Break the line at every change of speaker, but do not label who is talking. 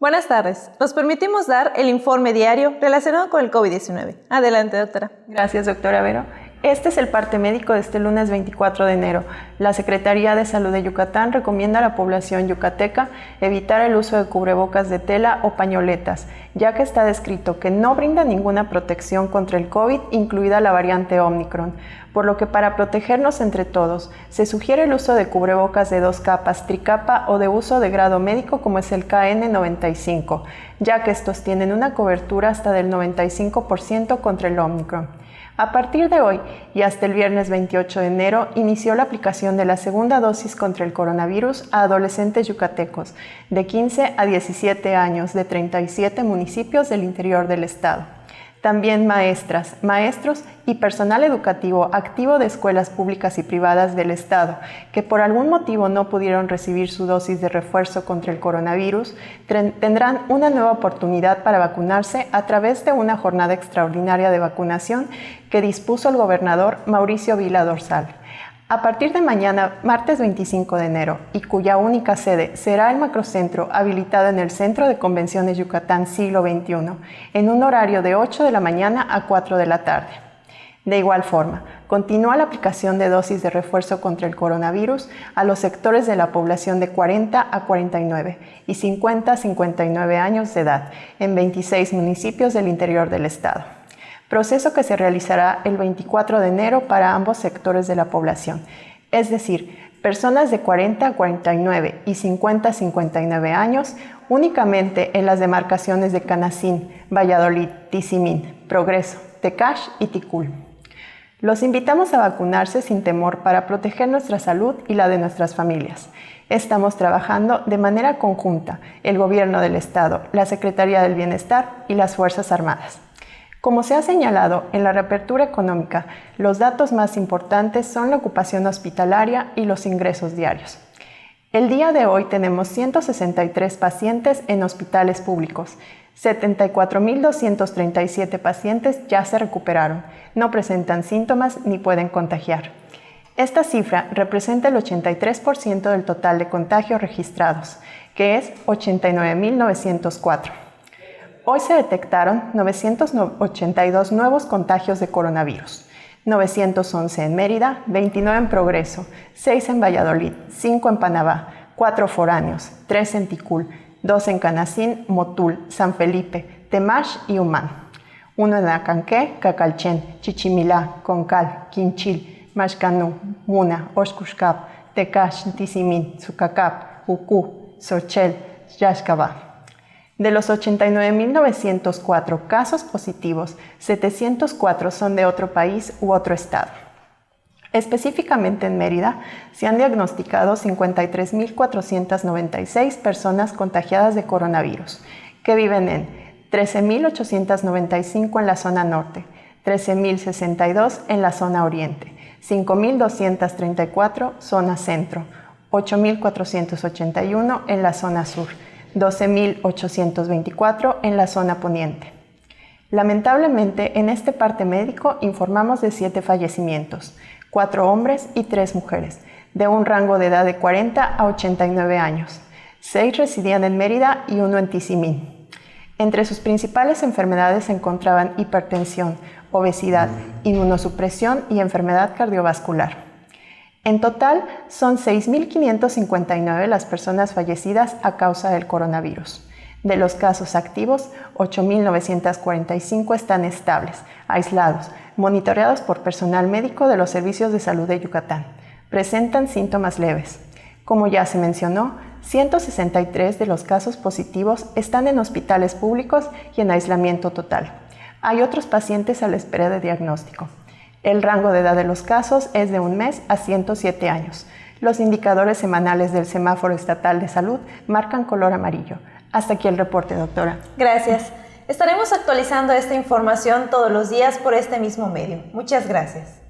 Buenas tardes. Nos permitimos dar el informe diario relacionado con el COVID-19. Adelante, doctora.
Gracias, doctora Vero. Este es el parte médico de este lunes 24 de enero. La Secretaría de Salud de Yucatán recomienda a la población yucateca evitar el uso de cubrebocas de tela o pañoletas, ya que está descrito que no brinda ninguna protección contra el COVID, incluida la variante Omicron, por lo que para protegernos entre todos, se sugiere el uso de cubrebocas de 2 capas, tricapa o de uso de grado médico como es el KN95, ya que estos tienen una cobertura hasta del 95% contra el Omicron. A partir de hoy y hasta el viernes 28 de enero inició la aplicación de la segunda dosis contra el coronavirus a adolescentes yucatecos de 15 a 17 años de 37 municipios del interior del estado. También maestras, maestros y personal educativo activo de escuelas públicas y privadas del estado que por algún motivo no pudieron recibir su dosis de refuerzo contra el coronavirus tendrán una nueva oportunidad para vacunarse a través de una jornada extraordinaria de vacunación que dispuso el gobernador Mauricio Vila Dorsal. A partir de mañana, martes 25 de enero, y cuya única sede será el macrocentro habilitado en el Centro de Convenciones Yucatán Siglo XXI, en un horario de 8 de la mañana a 4 de la tarde. De igual forma, continúa la aplicación de dosis de refuerzo contra el coronavirus a los sectores de la población de 40 a 49 y 50 a 59 años de edad en 26 municipios del interior del estado. Proceso que se realizará el 24 de enero para ambos sectores de la población, es decir, personas de 40 a 49 y 50 a 59 años únicamente en las demarcaciones de Canacín, Valladolid, Tizimín, Progreso, Tecash y Ticul. Los invitamos a vacunarse sin temor para proteger nuestra salud y la de nuestras familias. Estamos trabajando de manera conjunta el Gobierno del Estado, la Secretaría del Bienestar y las Fuerzas Armadas. Como se ha señalado en la reapertura económica, los datos más importantes son la ocupación hospitalaria y los ingresos diarios. El día de hoy tenemos 163 pacientes en hospitales públicos. 74.237 pacientes ya se recuperaron, no presentan síntomas ni pueden contagiar. Esta cifra representa el 83% del total de contagios registrados, que es 89.904. Hoy se detectaron 982 nuevos contagios de coronavirus, 911 en Mérida, 29 en Progreso, 6 en Valladolid, 5 en Panamá, 4 foráneos, 3 en Ticul, 2 en Canacín, Motul, San Felipe, Temash y Humán, 1 en Acanqué, Cacalchen, Chichimilá, Concal, Quinchil, Maxcanú, Muna, Oxcuxcap, Tecash, Tizimín, Sucacap, Ucú, Xochel, Yaxcabá. De los 89.904 casos positivos, 704 son de otro país u otro estado. Específicamente en Mérida, se han diagnosticado 53.496 personas contagiadas de coronavirus, que viven en 13.895 en la zona norte, 13.062 en la zona oriente, 5.234 zona centro, 8.481 en la zona sur, 12.824 en la zona poniente. Lamentablemente, en este parte médico informamos de 7 fallecimientos, 4 hombres y 3 mujeres, de un rango de edad de 40 a 89 años. 6 residían en Mérida y 1 en Tizimín. Entre sus principales enfermedades se encontraban hipertensión, obesidad, inmunosupresión y enfermedad cardiovascular. En total, son 6.559 las personas fallecidas a causa del coronavirus. De los casos activos, 8.945 están estables, aislados, monitoreados por personal médico de los servicios de salud de Yucatán. Presentan síntomas leves. Como ya se mencionó, 163 de los casos positivos están en hospitales públicos y en aislamiento total. Hay otros pacientes a la espera de diagnóstico. El rango de edad de los casos es de 1 mes a 107 años. Los indicadores semanales del Semáforo Estatal de Salud marcan color amarillo. Hasta aquí el reporte, doctora.
Gracias. Estaremos actualizando esta información todos los días por este mismo medio. Muchas gracias.